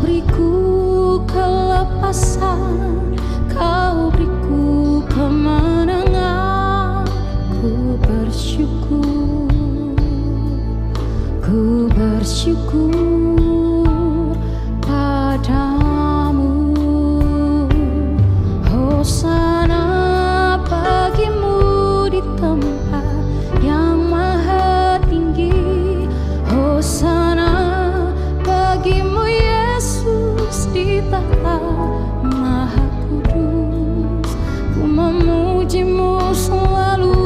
beriku kelepasan, kau beriku kemenangan. Ku bersyukur padamu. Hosana bagimu di tempat yang maha tinggi. Hosana bagimu Yesus di tahta maha kudus. Ku memujimu selalu,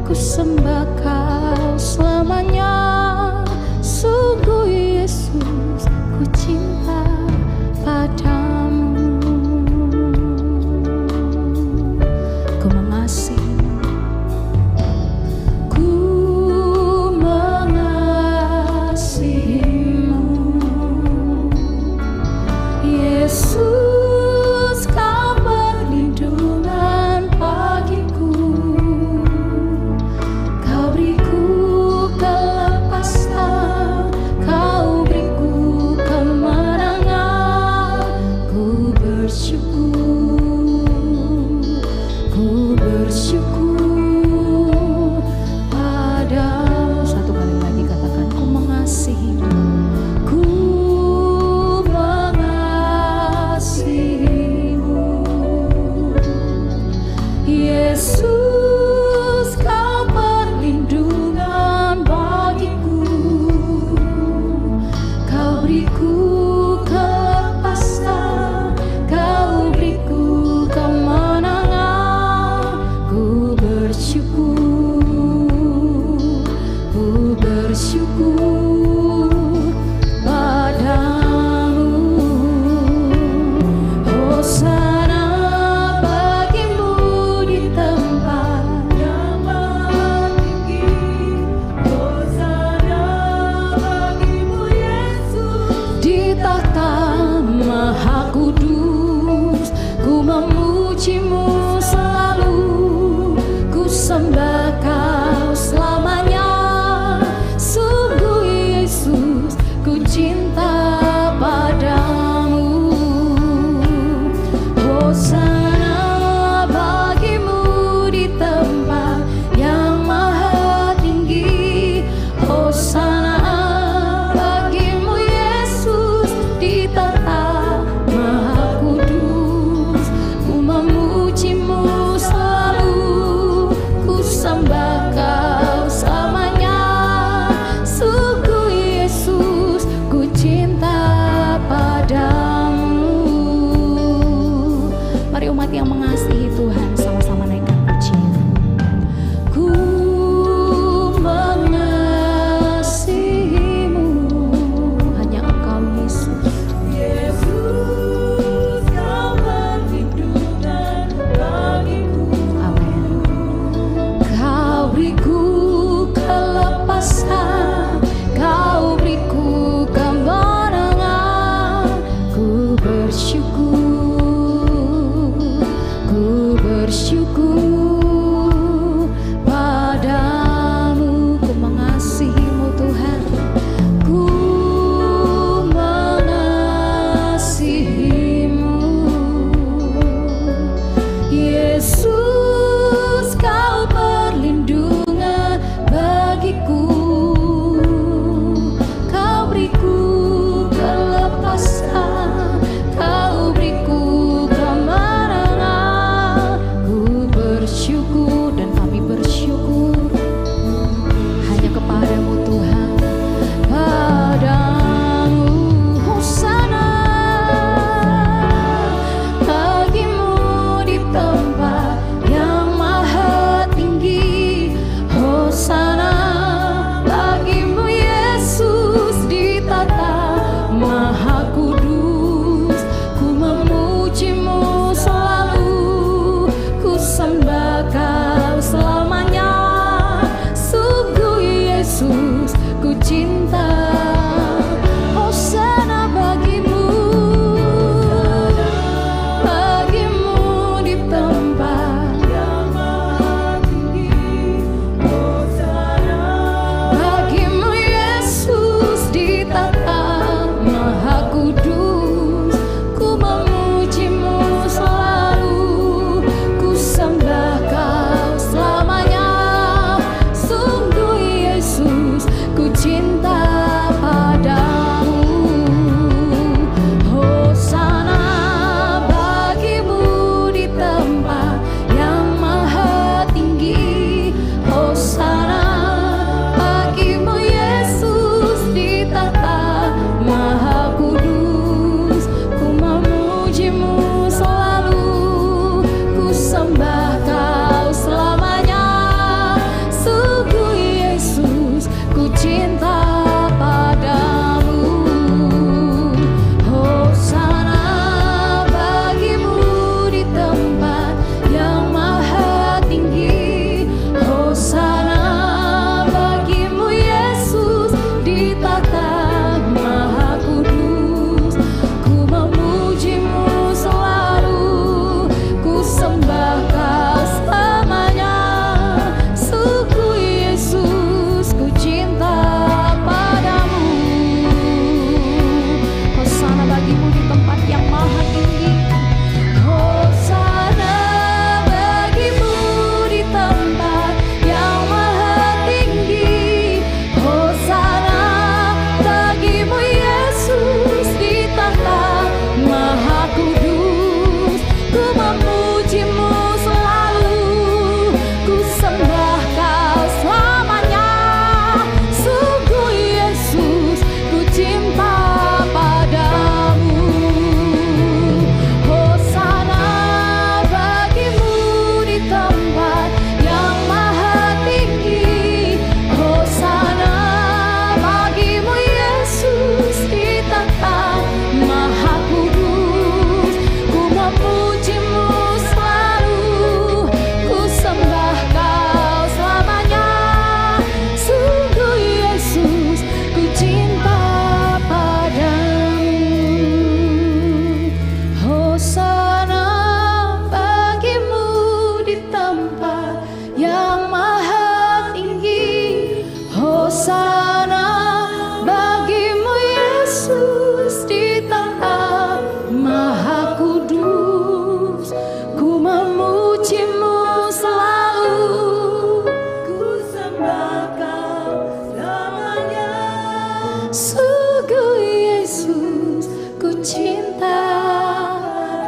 ku sembah kau selamanya. Sungguh Yesus, ku cinta padamu. Ku mengasihimu, ku mengasihimu. Yesus, kau perlindungan bagiku. Kau beriku kelepasan, kau beriku kemenangan. Ku bersyukur padamu. Satu kali lagi katakan, ku mengasihimu, ku mengasihimu. Yesus, kau perlindungan bagiku. Kau beriku kelepasan, kau beriku kemenangan. Ku bersyukur padamu. Hosana bagimu di tempat yang maha tinggi. Hosana bagimu Yesus di tahta maha kudus. Ku memujimu selalu, ku sembah kau selamanya. Sungguh Yesus, ku cinta padamu. Hosana bagimu di tempat yang maha tinggi. Hosana bagimu Yesus di tahta maha kudus. Ku memujimu selalu, ku sembah kau selamanya. Sungguh Yesus, ku cinta padamu. Mari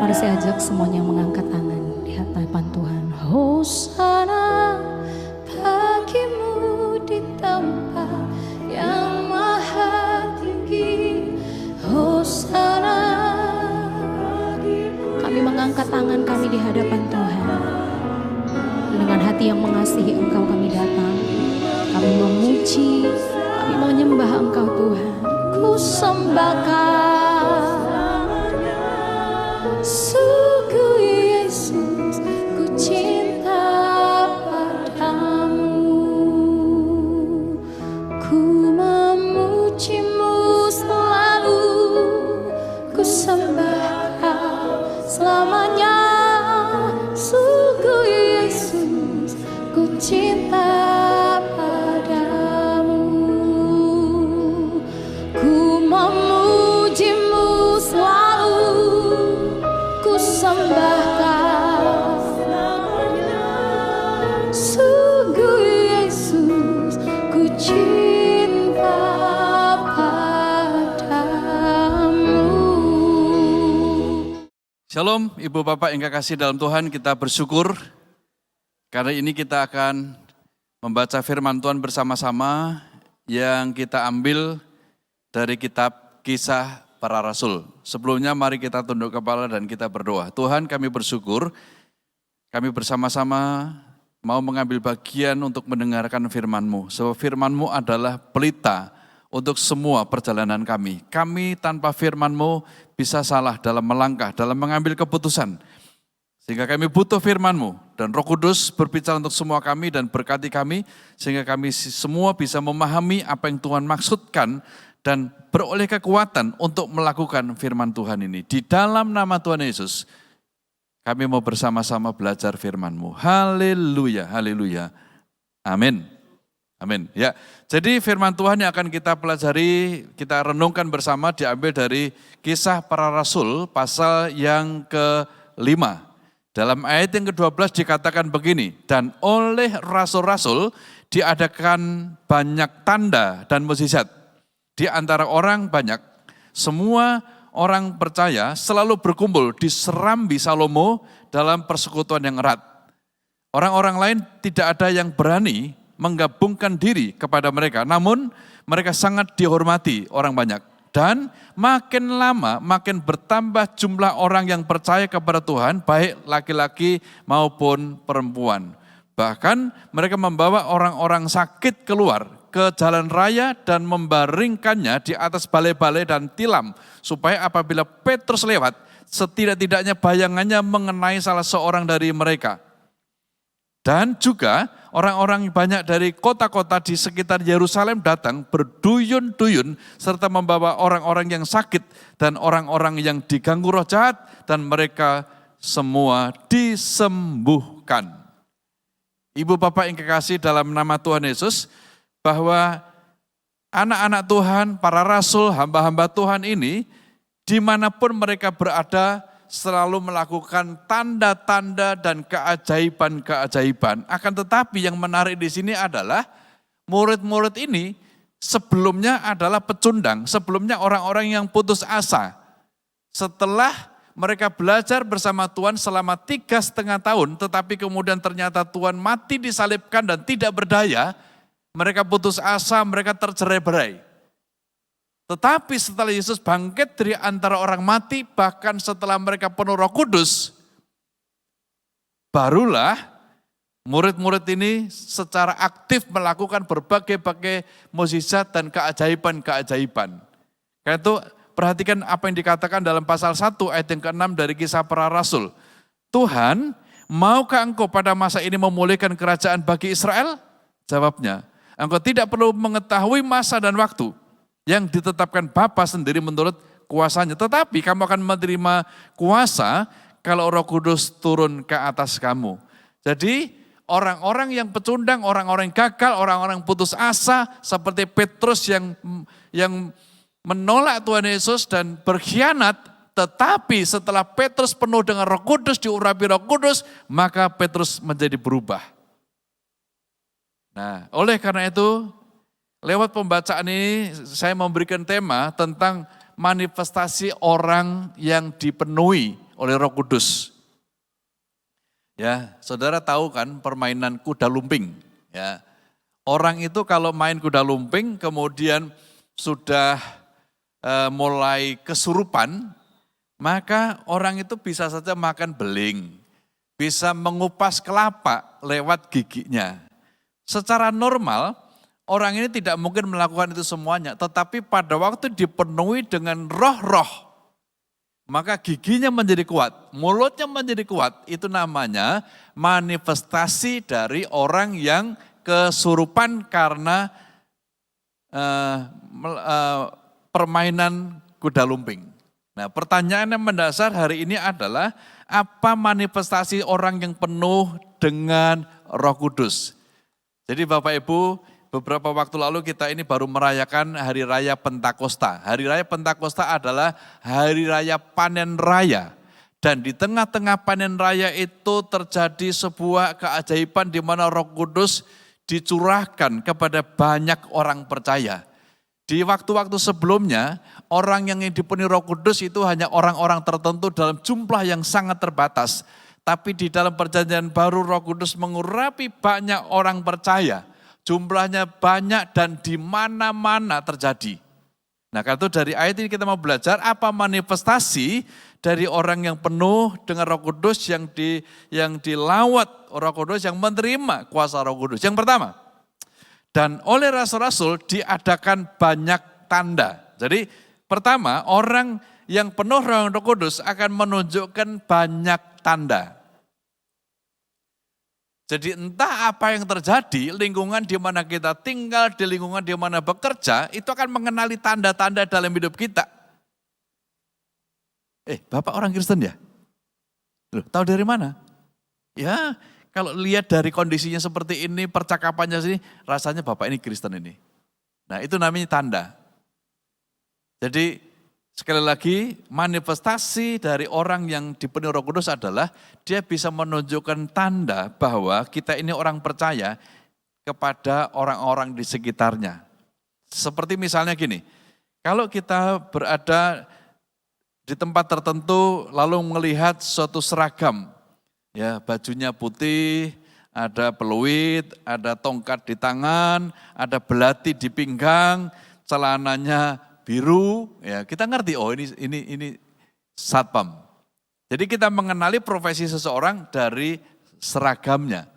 Mari saya ajak semuanya mengangkat tangan di hadapan Tuhan. Hosana bagimu di tempat yang maha tinggi. Hosana. Kami mengangkat tangan kami di hadapan Tuhan. Dengan hati yang mengasihi Engkau kami datang. Kami memuji, kami menyembah Engkau Tuhan. Ku sembahkan. Sungguh Yesus, ku cinta padamu. Ku memujimu selalu, ku sembahkan selamanya. Sungguh Yesus, ku cinta padamu. Ku memujimu selalu, ku sembahkan. Sungguh Yesus, ku cinta padamu. Shalom Ibu Bapak yang kekasih dalam Tuhan, kita bersyukur karena ini kita akan membaca firman Tuhan bersama-sama yang kita ambil dari kitab Kisah Para Rasul. Sebelumnya mari kita tunduk kepala dan kita berdoa. Tuhan, kami bersyukur, kami bersama-sama mau mengambil bagian untuk mendengarkan firman-Mu. Sebab firman-Mu adalah pelita untuk semua perjalanan kami. Kami tanpa firman-Mu bisa salah dalam melangkah, dalam mengambil keputusan. Sehingga kami butuh firman-Mu dan Roh Kudus berbicara untuk semua kami dan berkati kami. Sehingga kami semua bisa memahami apa yang Tuhan maksudkan dan beroleh kekuatan untuk melakukan firman Tuhan ini. Di dalam nama Tuhan Yesus, kami mau bersama-sama belajar firman-Mu. Haleluya, haleluya. Amin. Amin. Ya, jadi firman Tuhan yang akan kita pelajari, kita renungkan bersama diambil dari Kisah Para Rasul pasal yang ke-5. Dalam ayat yang ke-12 dikatakan begini, dan oleh rasul-rasul diadakan banyak tanda dan mukjizat. Di antara orang banyak, semua orang percaya selalu berkumpul di serambi Salomo dalam persekutuan yang erat. Orang-orang lain tidak ada yang berani menggabungkan diri kepada mereka, namun mereka sangat dihormati orang banyak. Dan makin lama makin bertambah jumlah orang yang percaya kepada Tuhan, baik laki-laki maupun perempuan. Bahkan mereka membawa orang-orang sakit keluar ke jalan raya dan membaringkannya di atas balai-balai dan tilam, supaya apabila Petrus lewat, setidak-tidaknya bayangannya mengenai salah seorang dari mereka. Dan juga orang-orang banyak dari kota-kota di sekitar Yerusalem datang berduyun-duyun serta membawa orang-orang yang sakit dan orang-orang yang diganggu roh jahat, dan mereka semua disembuhkan. Ibu Bapak yang kekasih dalam nama Tuhan Yesus, bahwa anak-anak Tuhan, para rasul, hamba-hamba Tuhan ini, dimanapun mereka berada, selalu melakukan tanda-tanda dan keajaiban-keajaiban. Akan tetapi yang menarik di sini adalah murid-murid ini sebelumnya adalah pecundang, sebelumnya orang-orang yang putus asa. Setelah mereka belajar bersama Tuhan selama 3,5 tahun, tetapi kemudian ternyata Tuhan mati disalibkan dan tidak berdaya, mereka putus asa, mereka tercerai-berai. Tetapi setelah Yesus bangkit dari antara orang mati, bahkan setelah mereka penuh Roh Kudus, barulah murid-murid ini secara aktif melakukan berbagai-bagai mukjizat dan keajaiban-keajaiban. Karena itu perhatikan apa yang dikatakan dalam pasal 1 ayat yang ke-6 dari Kisah Para Rasul. Tuhan, maukah engkau pada masa ini memulihkan kerajaan bagi Israel? Jawabnya, engkau tidak perlu mengetahui masa dan waktu yang ditetapkan Bapa sendiri menurut kuasanya. Tetapi kamu akan menerima kuasa kalau Roh Kudus turun ke atas kamu. Jadi orang-orang yang pecundang, orang-orang yang gagal, orang-orang putus asa seperti Petrus yang menolak Tuhan Yesus dan berkhianat, tetapi setelah Petrus penuh dengan Roh Kudus, diurapi Roh Kudus, maka Petrus menjadi berubah. Nah, oleh karena itu, lewat pembacaan ini saya memberikan tema tentang manifestasi orang yang dipenuhi oleh Roh Kudus. Ya, saudara tahu kan permainan kuda lumping. Ya, orang itu kalau main kuda lumping kemudian sudah mulai kesurupan, maka orang itu bisa saja makan beling, bisa mengupas kelapa lewat giginya. Secara normal, orang ini tidak mungkin melakukan itu semuanya, tetapi pada waktu dipenuhi dengan roh-roh, maka giginya menjadi kuat, mulutnya menjadi kuat. Itu namanya manifestasi dari orang yang kesurupan karena permainan kuda lumping. Nah, pertanyaan yang mendasar hari ini adalah, apa manifestasi orang yang penuh dengan Roh Kudus? Jadi Bapak Ibu, beberapa waktu lalu kita ini baru merayakan Hari Raya Pentakosta. Hari Raya Pentakosta adalah Hari Raya Panen Raya. Dan di tengah-tengah panen raya itu terjadi sebuah keajaiban di mana Roh Kudus dicurahkan kepada banyak orang percaya. Di waktu-waktu sebelumnya, orang yang dipenuhi Roh Kudus itu hanya orang-orang tertentu dalam jumlah yang sangat terbatas. Tapi di dalam perjanjian baru Roh Kudus mengurapi banyak orang percaya. Jumlahnya banyak dan di mana-mana terjadi. Nah, karena itu dari ayat ini kita mau belajar apa manifestasi dari orang yang penuh dengan Roh Kudus yang dilawat Roh Kudus, yang menerima kuasa Roh Kudus. Yang pertama, dan oleh rasul-rasul diadakan banyak tanda. Jadi pertama, orang yang penuh Roh Kudus akan menunjukkan banyak tanda. Jadi entah apa yang terjadi, lingkungan di mana kita tinggal, di lingkungan di mana bekerja, itu akan mengenali tanda-tanda dalam hidup kita. Bapak orang Kristen ya? Loh, tahu dari mana? Ya, kalau lihat dari kondisinya seperti ini, percakapannya sini, rasanya Bapak ini Kristen ini. Nah, itu namanya tanda. Jadi sekali lagi, manifestasi dari orang yang dipenuhi Roh Kudus adalah dia bisa menunjukkan tanda bahwa kita ini orang percaya kepada orang-orang di sekitarnya. Seperti misalnya gini, kalau kita berada di tempat tertentu lalu melihat suatu seragam, ya bajunya putih, ada peluit, ada tongkat di tangan, ada belati di pinggang, celananya biru, ya kita ngerti, oh ini satpam. Jadi kita mengenali profesi seseorang dari seragamnya.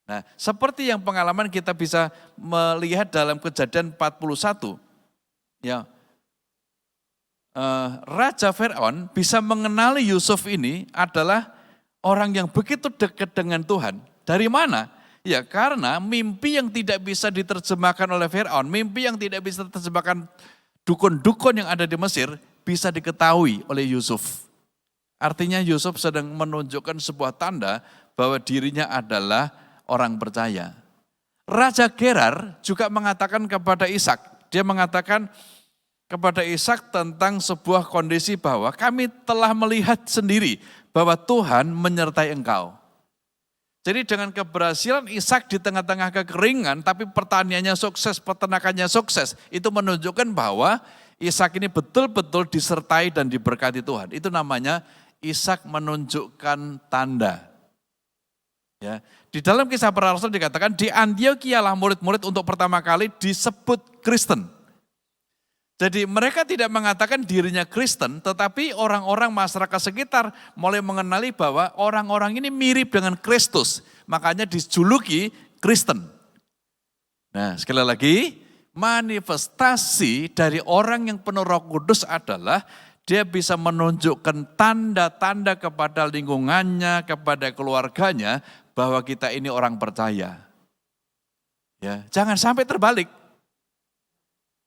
Nah, seperti yang pengalaman kita bisa melihat dalam Kejadian 41, ya Raja Fir'aun bisa mengenali Yusuf ini adalah orang yang begitu dekat dengan Tuhan. Dari mana? Ya karena mimpi yang tidak bisa diterjemahkan oleh Fir'aun, mimpi yang tidak bisa diterjemahkan dukun-dukun yang ada di Mesir bisa diketahui oleh Yusuf. Artinya Yusuf sedang menunjukkan sebuah tanda bahwa dirinya adalah orang percaya. Raja Gerar juga mengatakan kepada Ishak, dia mengatakan kepada Ishak tentang sebuah kondisi bahwa kami telah melihat sendiri bahwa Tuhan menyertai engkau. Jadi dengan keberhasilan Ishak di tengah-tengah kekeringan, tapi pertaniannya sukses, peternakannya sukses, itu menunjukkan bahwa Ishak ini betul-betul disertai dan diberkati Tuhan. Itu namanya Ishak menunjukkan tanda. Ya, di dalam Kisah Para Rasul dikatakan di Antiokhia lah murid-murid untuk pertama kali disebut Kristen. Jadi mereka tidak mengatakan dirinya Kristen, tetapi orang-orang masyarakat sekitar mulai mengenali bahwa orang-orang ini mirip dengan Kristus. Makanya dijuluki Kristen. Nah sekali lagi, manifestasi dari orang yang penuh Roh Kudus adalah dia bisa menunjukkan tanda-tanda kepada lingkungannya, kepada keluarganya, bahwa kita ini orang percaya. Ya, jangan sampai terbalik.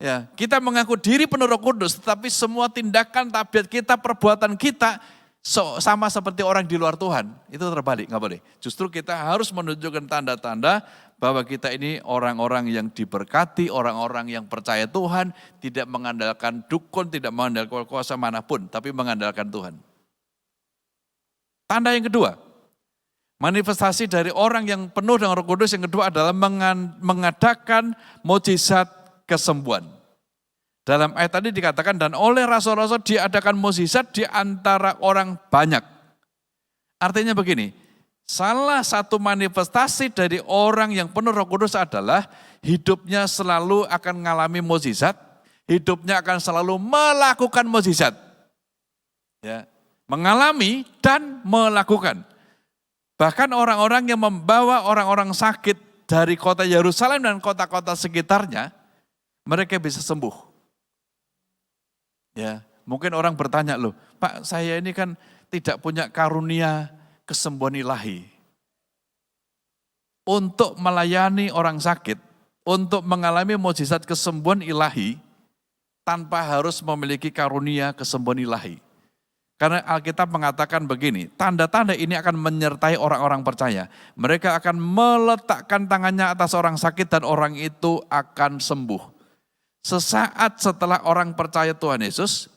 Ya, kita mengaku diri penuh Roh Kudus, tetapi semua tindakan, tabiat kita, perbuatan kita sama seperti orang di luar Tuhan. Itu terbalik, nggak boleh. Justru kita harus menunjukkan tanda-tanda bahwa kita ini orang-orang yang diberkati, orang-orang yang percaya Tuhan, tidak mengandalkan dukun, tidak mengandalkan kuasa manapun, tapi mengandalkan Tuhan. Tanda yang kedua, manifestasi dari orang yang penuh dengan Roh Kudus yang kedua adalah mengadakan mukjizat kesembuhan. Dalam ayat tadi dikatakan, dan oleh rasul-rasul diadakan mukjizat di antara orang banyak. Artinya begini, salah satu manifestasi dari orang yang penuh Roh Kudus adalah hidupnya selalu akan mengalami mukjizat, hidupnya akan selalu melakukan mukjizat. Ya, mengalami dan melakukan. Bahkan orang-orang yang membawa orang-orang sakit dari kota Yerusalem dan kota-kota sekitarnya, mereka bisa sembuh. Ya, mungkin orang bertanya, loh, Pak, saya ini kan tidak punya karunia kesembuhan ilahi. Untuk melayani orang sakit, untuk mengalami mukjizat kesembuhan ilahi, tanpa harus memiliki karunia kesembuhan ilahi. Karena Alkitab mengatakan begini, tanda-tanda ini akan menyertai orang-orang percaya. Mereka akan meletakkan tangannya atas orang sakit dan orang itu akan sembuh. Sesaat setelah orang percaya Tuhan Yesus,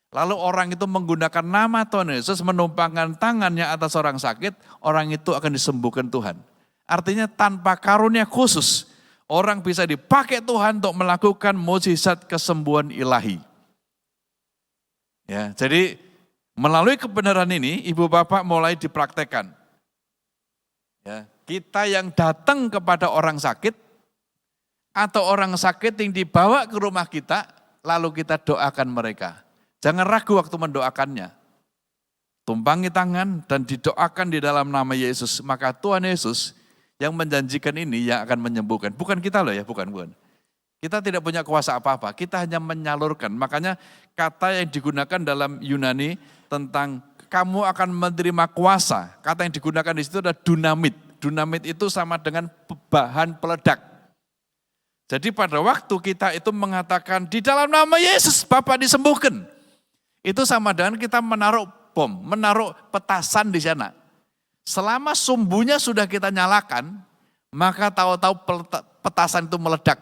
lalu orang itu menggunakan nama Tuhan Yesus, menumpangkan tangannya atas orang sakit, orang itu akan disembuhkan Tuhan. Artinya tanpa karunia khusus, orang bisa dipakai Tuhan untuk melakukan mukjizat kesembuhan ilahi. Ya, jadi melalui kebenaran ini, ibu bapak mulai dipraktekkan. Ya, kita yang datang kepada orang sakit, atau orang sakit yang dibawa ke rumah kita, lalu kita doakan mereka. Jangan ragu waktu mendoakannya. Tumpangi tangan dan didoakan di dalam nama Yesus. Maka Tuhan Yesus yang menjanjikan ini yang akan menyembuhkan. Bukan kita loh ya, bukan. Kita tidak punya kuasa apa-apa, kita hanya menyalurkan. Makanya kata yang digunakan dalam Yunani tentang kamu akan menerima kuasa. Kata yang digunakan di situ adalah dunamit. Dunamit itu sama dengan bahan peledak. Jadi pada waktu kita itu mengatakan di dalam nama Yesus Bapak disembuhkan. Itu sama dengan kita menaruh bom, menaruh petasan di sana. Selama sumbunya sudah kita nyalakan, maka tahu-tahu petasan itu meledak.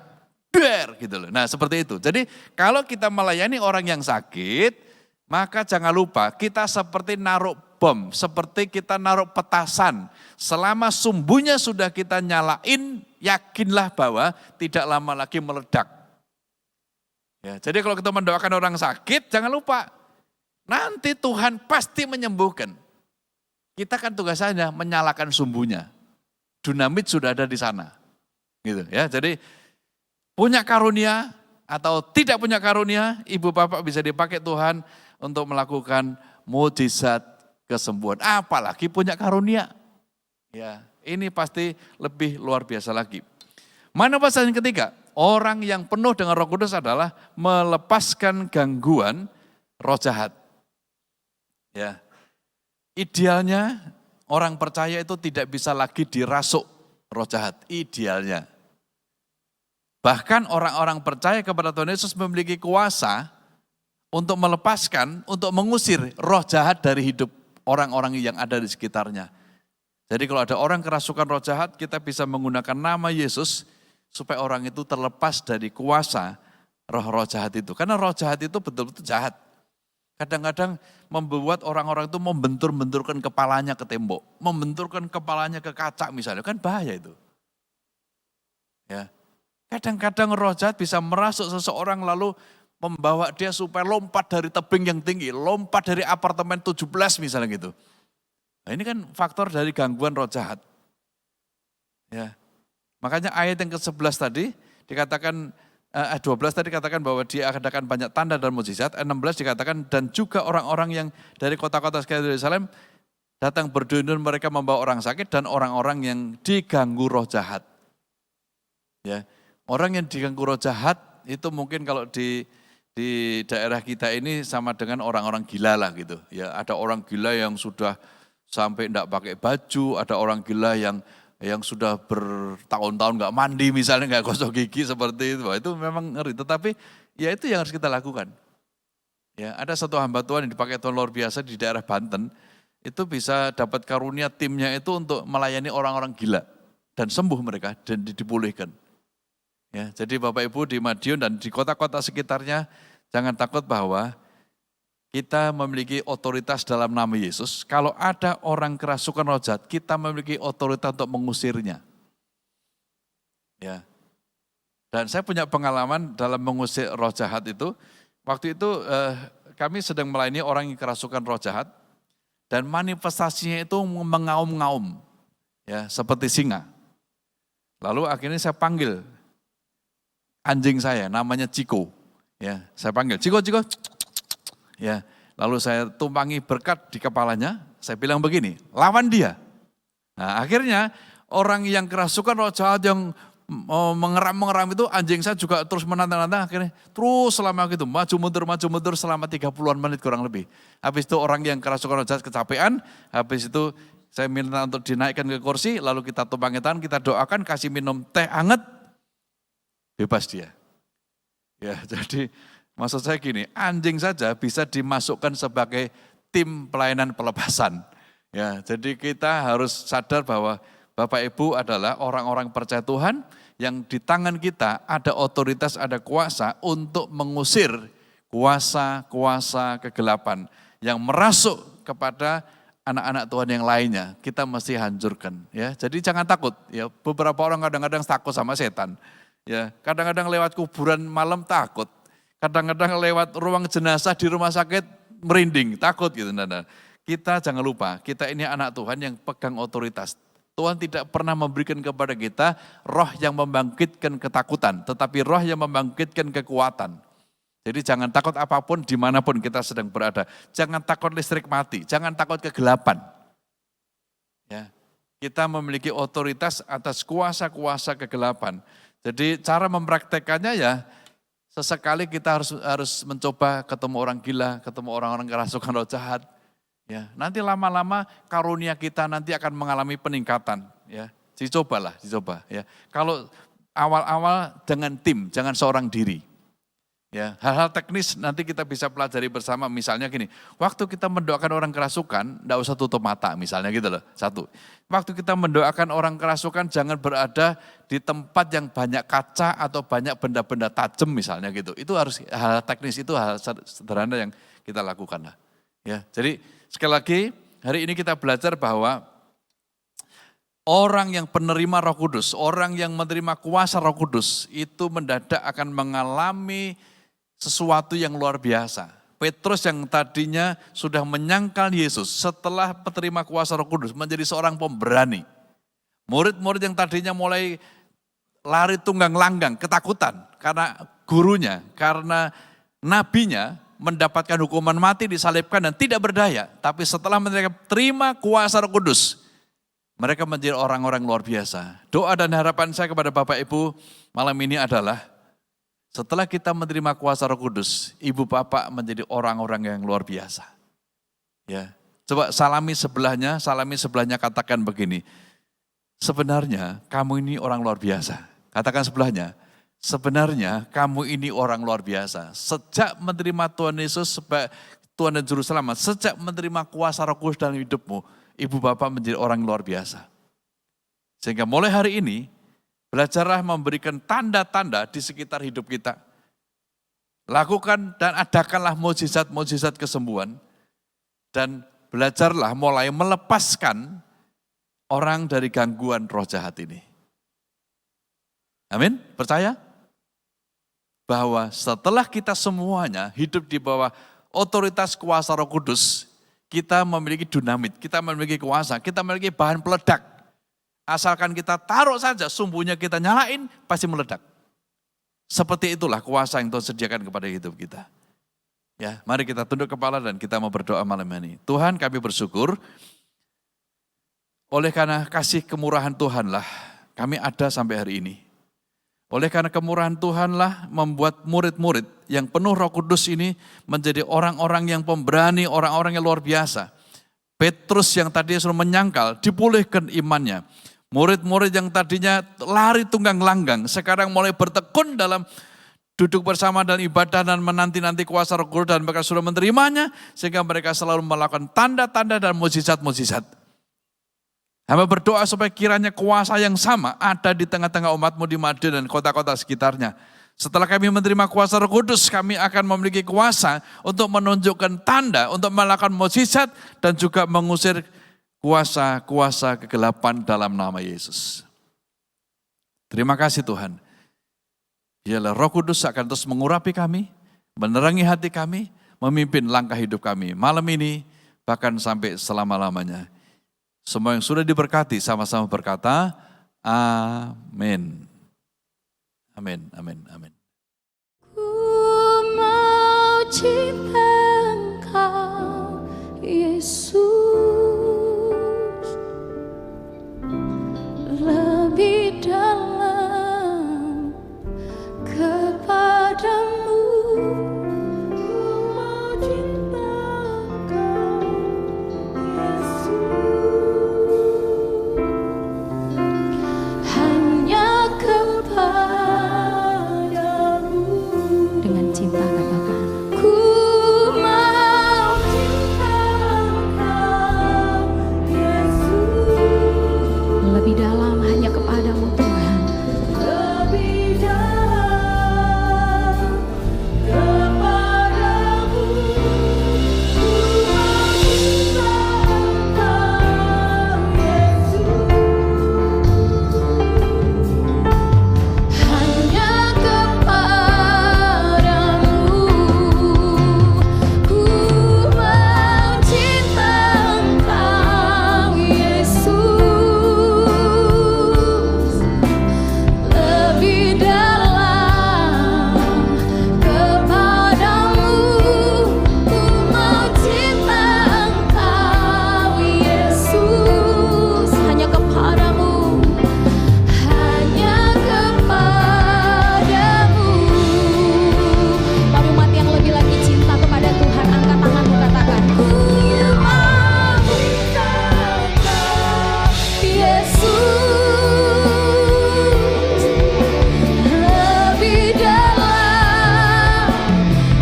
Der gitu loh. Nah seperti itu. Jadi kalau kita melayani orang yang sakit, maka jangan lupa kita seperti naruh bom, seperti kita naruh petasan. Selama sumbunya sudah kita nyalain, yakinlah bahwa tidak lama lagi meledak. Ya, jadi kalau kita mendoakan orang sakit, jangan lupa, nanti Tuhan pasti menyembuhkan. Kita kan tugasnya menyalakan sumbunya. Dunamit sudah ada di sana. Gitu ya. Jadi punya karunia atau tidak punya karunia, ibu bapak bisa dipakai Tuhan untuk melakukan mukjizat kesembuhan. Apalagi punya karunia. Ya, ini pasti lebih luar biasa lagi. Manifestasi yang ketiga, orang yang penuh dengan Roh Kudus adalah melepaskan gangguan roh jahat. Ya. Idealnya orang percaya itu tidak bisa lagi dirasuk roh jahat, idealnya. Bahkan orang-orang percaya kepada Tuhan Yesus memiliki kuasa untuk melepaskan, untuk mengusir roh jahat dari hidup orang-orang yang ada di sekitarnya. Jadi kalau ada orang kerasukan roh jahat, kita bisa menggunakan nama Yesus supaya orang itu terlepas dari kuasa roh-roh jahat itu. Karena roh jahat itu betul-betul jahat. Kadang-kadang membuat orang-orang itu membentur-benturkan kepalanya ke tembok, membenturkan kepalanya ke kaca misalnya, kan bahaya itu. Ya. Kadang-kadang roh jahat bisa merasuk seseorang lalu membawa dia supaya lompat dari tebing yang tinggi, lompat dari apartemen 17 misalnya gitu. Nah ini kan faktor dari gangguan roh jahat. Ya. Makanya ayat yang ke-11 tadi dikatakan, 12 tadi katakan bahwa dia akan banyak tanda dan mukjizat. 16 dikatakan dan juga orang-orang yang dari kota-kota sekitar Yerusalem datang berduyun-duyun, mereka membawa orang sakit dan orang-orang yang diganggu roh jahat. Ya, orang yang diganggu roh jahat itu mungkin kalau di daerah kita ini sama dengan orang-orang gila lah gitu. Ya, ada orang gila yang sudah sampai enggak pakai baju, ada orang gila yang sudah bertahun-tahun nggak mandi misalnya, nggak gosok gigi seperti itu. Wah, itu memang ngeri, tetapi ya itu yang harus kita lakukan. Ya, ada satu hamba Tuhan yang dipakai Tuhan luar biasa di daerah Banten, itu bisa dapat karunia timnya itu untuk melayani orang-orang gila dan sembuh mereka dan dipulihkan. Ya, jadi Bapak Ibu di Madiun dan di kota-kota sekitarnya jangan takut bahwa kita memiliki otoritas dalam nama Yesus. Kalau ada orang kerasukan roh jahat, kita memiliki otoritas untuk mengusirnya. Ya. Dan saya punya pengalaman dalam mengusir roh jahat itu. Waktu itu kami sedang melayani orang yang kerasukan roh jahat. Dan manifestasinya itu mengaum-ngaum, ya, seperti singa. Lalu akhirnya saya panggil anjing saya, namanya Ciko. Ya, saya panggil, Ciko, Ciko. Ya, lalu saya tumpangi berkat di kepalanya, saya bilang begini, lawan dia. Nah, akhirnya orang yang kerasukan roh jahat yang mengeram itu anjing saya juga terus menantang-nantang, akhirnya terus selama gitu maju mundur selama 30-an menit kurang lebih. Habis itu orang yang kerasukan roh jahat kecapean, habis itu saya minta untuk dinaikkan ke kursi, lalu kita tumpangi tangan, kita doakan, kasih minum teh hangat, bebas dia. Ya, jadi maksud saya gini, anjing saja bisa dimasukkan sebagai tim pelayanan pelepasan. Ya, jadi kita harus sadar bahwa Bapak Ibu adalah orang-orang percaya Tuhan yang di tangan kita ada otoritas, ada kuasa untuk mengusir kuasa-kuasa kegelapan yang merasuk kepada anak-anak Tuhan yang lainnya. Kita mesti hancurkan, ya. Jadi jangan takut, ya. Beberapa orang kadang-kadang takut sama setan. Ya, kadang-kadang lewat kuburan malam takut. Kadang-kadang lewat ruang jenazah di rumah sakit merinding, takut gitu. Nah, kita jangan lupa, kita ini anak Tuhan yang pegang otoritas. Tuhan tidak pernah memberikan kepada kita roh yang membangkitkan ketakutan, tetapi roh yang membangkitkan kekuatan. Jadi jangan takut apapun dimanapun kita sedang berada. Jangan takut listrik mati, jangan takut kegelapan. Ya, kita memiliki otoritas atas kuasa-kuasa kegelapan. Jadi cara mempraktekannya ya sesekali kita harus mencoba ketemu orang gila, ketemu orang-orang kerasukan roh jahat. Ya, nanti lama-lama karunia kita nanti akan mengalami peningkatan. Ya, dicoba ya. Kalau awal-awal dengan tim, jangan seorang diri. Ya, hal-hal teknis nanti kita bisa pelajari bersama. Misalnya gini, waktu kita mendoakan orang kerasukan, enggak usah tutup mata misalnya gitu loh. Satu, waktu kita mendoakan orang kerasukan jangan berada di tempat yang banyak kaca atau banyak benda-benda tajam misalnya gitu. Itu harus hal teknis, itu hal sederhana yang kita lakukan lah. Ya, jadi sekali lagi hari ini kita belajar bahwa orang yang penerima Roh Kudus, orang yang menerima kuasa Roh Kudus itu mendadak akan mengalami sesuatu yang luar biasa. Petrus yang tadinya sudah menyangkal Yesus setelah menerima kuasa Roh Kudus menjadi seorang pemberani. Murid-murid yang tadinya mulai lari tunggang langgang, ketakutan karena gurunya, karena nabinya mendapatkan hukuman mati, disalibkan dan tidak berdaya. Tapi setelah mereka terima kuasa Roh Kudus, mereka menjadi orang-orang luar biasa. Doa dan harapan saya kepada Bapak Ibu malam ini adalah setelah kita menerima kuasa Roh Kudus, Ibu Bapak menjadi orang-orang yang luar biasa. Ya, coba salami sebelahnya katakan begini. Sebenarnya kamu ini orang luar biasa. Katakan sebelahnya. Sebenarnya kamu ini orang luar biasa. Sejak menerima Tuhan Yesus sebagai Tuhan dan Juru Selamat, sejak menerima kuasa Roh Kudus dalam hidupmu, Ibu Bapak menjadi orang luar biasa. Sehingga mulai hari ini, belajarlah memberikan tanda-tanda di sekitar hidup kita. Lakukan dan adakanlah mujizat-mujizat kesembuhan. Dan belajarlah mulai melepaskan orang dari gangguan roh jahat ini. Amin, percaya? Bahwa setelah kita semuanya hidup di bawah otoritas kuasa Roh Kudus, kita memiliki dinamit, kita memiliki kuasa, kita memiliki bahan peledak. Asalkan kita taruh saja, sumbunya kita nyalain, pasti meledak. Seperti itulah kuasa yang Tuhan sediakan kepada hidup kita. Ya, mari kita tunduk kepala dan kita mau berdoa malam ini. Tuhan, kami bersyukur, oleh karena kasih kemurahan Tuhanlah, kami ada sampai hari ini. Oleh karena kemurahan Tuhanlah membuat murid-murid yang penuh Roh Kudus ini menjadi orang-orang yang pemberani, orang-orang yang luar biasa. Petrus yang tadinya sudah menyangkal, dipulihkan imannya. Murid-murid yang tadinya lari tunggang langgang, sekarang mulai bertekun dalam duduk bersama dalam ibadah dan menanti-nanti kuasa Roh Kudus dan mereka sudah menerimanya, sehingga mereka selalu melakukan tanda-tanda dan mujizat-mujizat. Hamba berdoa supaya kiranya kuasa yang sama ada di tengah-tengah umatmu di Madiun dan kota-kota sekitarnya. Setelah kami menerima kuasa Roh Kudus, kami akan memiliki kuasa untuk menunjukkan tanda, untuk melakukan mukjizat dan juga mengusir kuasa-kuasa kegelapan dalam nama Yesus. Terima kasih Tuhan. Biarlah Roh Kudus akan terus mengurapi kami, menerangi hati kami, memimpin langkah hidup kami malam ini, bahkan sampai selama-lamanya. Semua yang sudah diberkati sama-sama berkata, amin. Amin, amin, amin. Ku mau cinta Engkau, Yesus, lebih dalam kepadamu. Ku mau cinta Engkau, Yesus, hanya kepadamu. Dengan cinta katakan, ku mau cinta Engkau, Yesus, lebih dalam hanya kepadamu Tuhan. Lebih dalam kepadamu. Ku mau cinta Engkau, Yesus, hanya kepadamu. Ku mau cinta Engkau, Yesus, lebih dalam kepadamu. Ku mau cinta Engkau, Yesus, hanya kepadamu. Hanya kepadamu. Baru umat yang lebih lagi cinta kepada Tuhan, angkat tanganmu katakan, ku mau cinta Engkau, Yesus, lebih dalam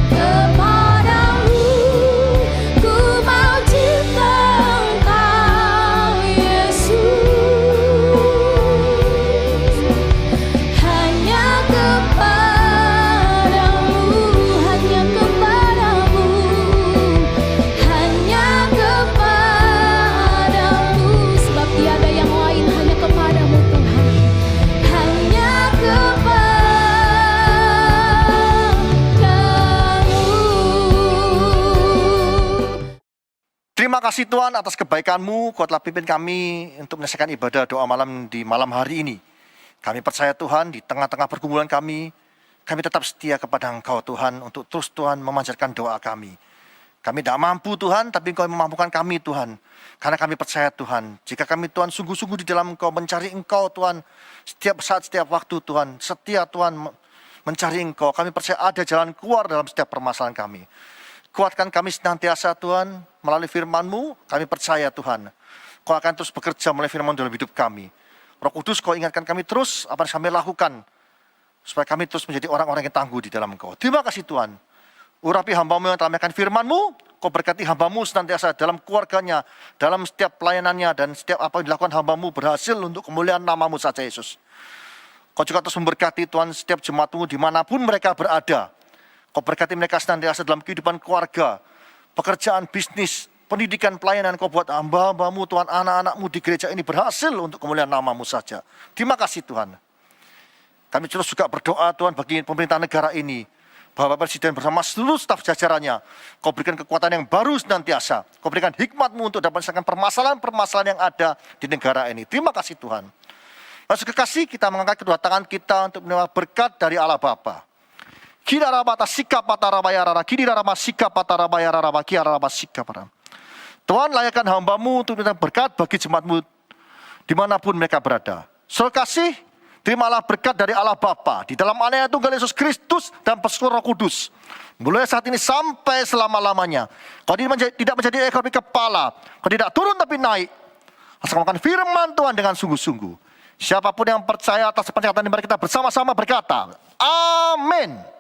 kepadamu. Ku mau cinta Engkau, Yesus, hanya kepadamu. Hanya kepadamu. Hanya kepadamu. Sebab tiada yang lain, hanya kepadamu Tuhan. Hanya kepadamu. Terima kasih Tuhan atas kebaikan-Mu, Kau telah pimpin kami untuk menyelesaikan ibadah doa malam di malam hari ini. Kami percaya Tuhan, di tengah-tengah pergumulan kami tetap setia kepada Engkau Tuhan, untuk terus Tuhan memanjatkan doa kami. Kami tidak mampu Tuhan, tapi Engkau yang memampukan kami Tuhan. Karena kami percaya Tuhan, jika kami Tuhan sungguh-sungguh di dalam Engkau, mencari Engkau Tuhan, setiap saat, setiap waktu Tuhan, setia Tuhan mencari Engkau, kami percaya ada jalan keluar dalam setiap permasalahan kami. Kuatkan kami senantiasa Tuhan, melalui firman-Mu, kami percaya Tuhan, Kau akan terus bekerja melalui firman dalam hidup kami. Roh Kudus, Kau ingatkan kami terus apa yang kami lakukan, supaya kami terus menjadi orang-orang yang tangguh di dalam Engkau. Terima kasih Tuhan. Urapi hamba-Mu yang telah menyampaikan firman-Mu, Kau berkati hamba-Mu senantiasa dalam keluarganya, dalam setiap pelayanannya, dan setiap apa yang dilakukan hamba-Mu berhasil untuk kemuliaan nama-Mu saja Yesus. Kau juga terus memberkati Tuhan setiap jemaat-Mu dimanapun mereka berada. Kau berkati mereka senantiasa dalam kehidupan keluarga, pekerjaan, bisnis, pendidikan, pelayanan. Kau buat hamba-hamba-Mu Tuhan, anak-anak-Mu di gereja ini berhasil untuk kemuliaan nama-Mu saja. Terima kasih Tuhan. Kami terus juga berdoa Tuhan bagi pemerintah negara ini, Bapak Presiden bersama seluruh staf jajarannya. Kau berikan kekuatan yang baru senantiasa. Kau berikan hikmat-Mu untuk dapat menyelesaikan permasalahan-permasalahan yang ada di negara ini. Terima kasih Tuhan. Lalu kekasih, kita mengangkat kedua tangan kita untuk menerima berkat dari Allah Bapa. Tuhan, layakkan hamba-Mu untuk minta berkat bagi jemaat-Mu dimanapun mereka berada. Saudara kasih, terimalah berkat dari Allah Bapa di dalam anaknya Tunggal Yesus Kristus dan persekutuan Roh Kudus, mulai saat ini sampai selama-lamanya. Kau tidak menjadi ekor tapi kepala, Kau tidak turun tapi naik. Asal melakukan firman Tuhan dengan sungguh-sungguh. Siapapun yang percaya atas penyertaan, mari kita bersama-sama berkata, amin.